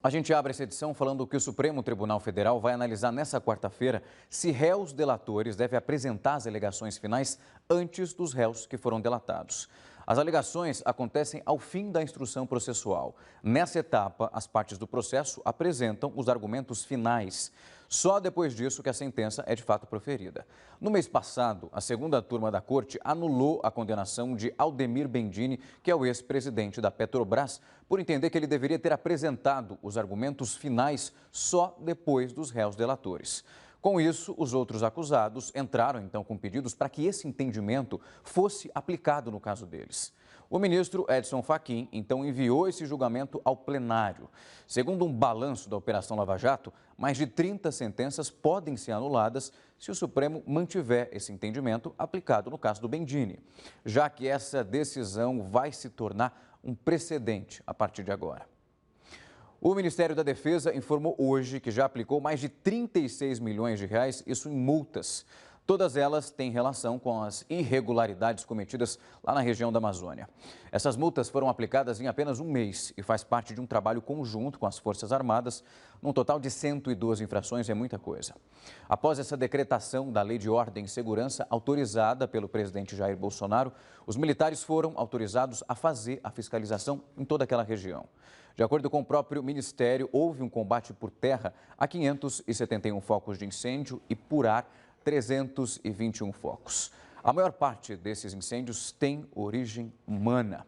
A gente abre essa edição falando que o Supremo Tribunal Federal vai analisar nesta quarta-feira se réus delatores devem apresentar as alegações finais antes dos réus que foram delatados. As alegações acontecem ao fim da instrução processual. Nessa etapa, as partes do processo apresentam os argumentos finais. Só depois disso que a sentença é de fato proferida. No mês passado, a segunda turma da Corte anulou a condenação de Aldemir Bendini, que é o ex-presidente da Petrobras, por entender que ele deveria ter apresentado os argumentos finais só depois dos réus delatores. Com isso, os outros acusados entraram então com pedidos para que esse entendimento fosse aplicado no caso deles. O ministro Edson Fachin então enviou esse julgamento ao plenário. Segundo um balanço da Operação Lava Jato, mais de 30 sentenças podem ser anuladas se o Supremo mantiver esse entendimento aplicado no caso do Bendini, já que essa decisão vai se tornar um precedente a partir de agora. O Ministério da Defesa informou hoje que já aplicou mais de 36 milhões de reais, isso em multas. Todas elas têm relação com as irregularidades cometidas lá na região da Amazônia. Essas multas foram aplicadas em apenas um mês e faz parte de um trabalho conjunto com as Forças Armadas. Num total de 102 infrações, é muita coisa. Após essa decretação da Lei de Ordem e Segurança, autorizada pelo presidente Jair Bolsonaro, os militares foram autorizados a fazer a fiscalização em toda aquela região. De acordo com o próprio Ministério, houve um combate por terra a 571 focos de incêndio e por ar 321 focos. A maior parte desses incêndios tem origem humana.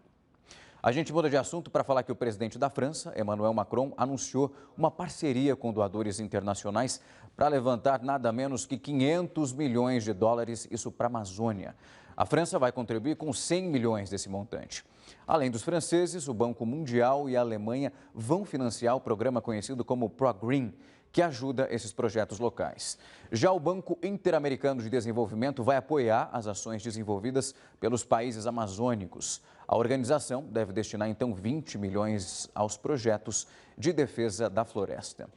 A gente muda de assunto para falar que o presidente da França, Emmanuel Macron, anunciou uma parceria com doadores internacionais para levantar nada menos que 500 milhões de dólares, isso para a Amazônia. A França vai contribuir com 100 milhões desse montante. Além dos franceses, o Banco Mundial e a Alemanha vão financiar o programa conhecido como ProGreen, que ajuda esses projetos locais. Já o Banco Interamericano de Desenvolvimento vai apoiar as ações desenvolvidas pelos países amazônicos. A organização deve destinar, então, 20 milhões aos projetos de defesa da floresta.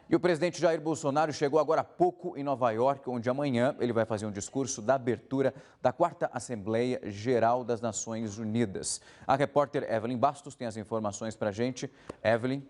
E o presidente Jair Bolsonaro chegou agora há pouco em Nova York, onde amanhã ele vai fazer um discurso da abertura da 4ª Assembleia Geral das Nações Unidas. A repórter Evelyn Bastos tem as informações para a gente. Evelyn.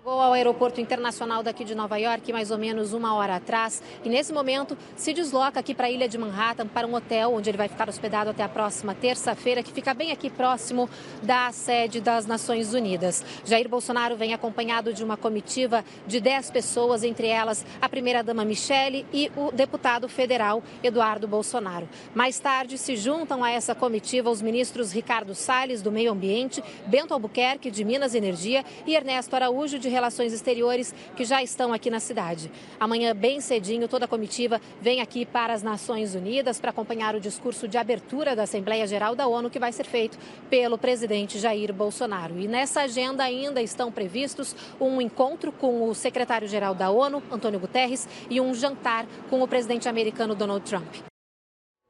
Chegou ao aeroporto internacional daqui de Nova York mais ou menos uma hora atrás e nesse momento se desloca aqui para a ilha de Manhattan, para um hotel onde ele vai ficar hospedado até a próxima terça-feira, que fica bem aqui próximo da sede das Nações Unidas. Jair Bolsonaro vem acompanhado de uma comitiva de 10 pessoas, entre elas a primeira-dama Michele e o deputado federal Eduardo Bolsonaro. Mais tarde se juntam a essa comitiva os ministros Ricardo Salles, do Meio Ambiente, Bento Albuquerque, de Minas e Energia, e Ernesto Araújo, de Relações Exteriores, que já estão aqui na cidade. Amanhã, bem cedinho, toda a comitiva vem aqui para as Nações Unidas para acompanhar o discurso de abertura da Assembleia Geral da ONU, que vai ser feito pelo presidente Jair Bolsonaro. E nessa agenda ainda estão previstos um encontro com o secretário-geral da ONU, Antônio Guterres, e um jantar com o presidente americano Donald Trump.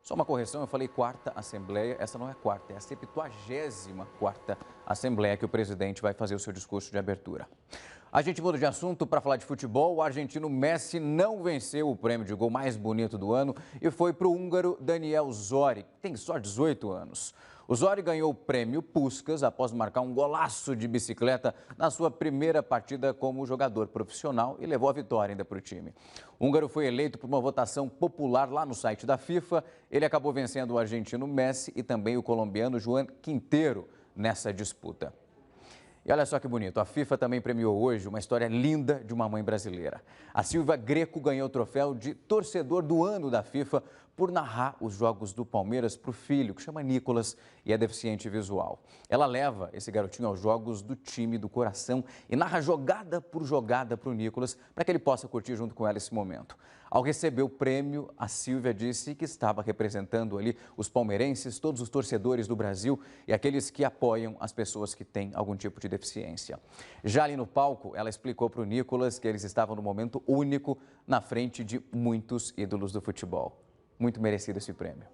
Só uma correção, eu falei 4ª Assembleia, essa não é a 4ª, é a 74ª Assembleia que o presidente vai fazer o seu discurso de abertura. A gente muda de assunto para falar de futebol. O argentino Messi não venceu o prêmio de gol mais bonito do ano e foi para o húngaro Daniel Zori, que tem só 18 anos. O Zori ganhou o prêmio Puskás após marcar um golaço de bicicleta na sua primeira partida como jogador profissional e levou a vitória ainda para o time. O húngaro foi eleito por uma votação popular lá no site da FIFA. Ele acabou vencendo o argentino Messi e também o colombiano Juan Quintero nessa disputa. E olha só que bonito, a FIFA também premiou hoje uma história linda de uma mãe brasileira. A Silvia Greco ganhou o troféu de torcedor do ano da FIFA por narrar os jogos do Palmeiras para o filho, que chama Nicolas e é deficiente visual. Ela leva esse garotinho aos jogos do time do coração e narra jogada por jogada para o Nicolas, para que ele possa curtir junto com ela esse momento. Ao receber o prêmio, a Silvia disse que estava representando ali os palmeirenses, todos os torcedores do Brasil e aqueles que apoiam as pessoas que têm algum tipo de deficiência. Já ali no palco, ela explicou para o Nicolas que eles estavam num momento único na frente de muitos ídolos do futebol. Muito merecido esse prêmio.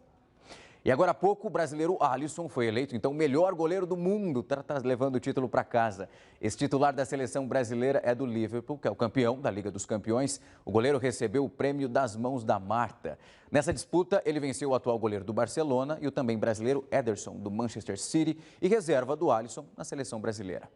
E agora há pouco, o brasileiro Alisson foi eleito, então, o melhor goleiro do mundo, está levando o título para casa. Esse titular da seleção brasileira é do Liverpool, que é o campeão da Liga dos Campeões. O goleiro recebeu o prêmio das mãos da Marta. Nessa disputa, ele venceu o atual goleiro do Barcelona e o também brasileiro Ederson, do Manchester City, e reserva do Alisson na seleção brasileira.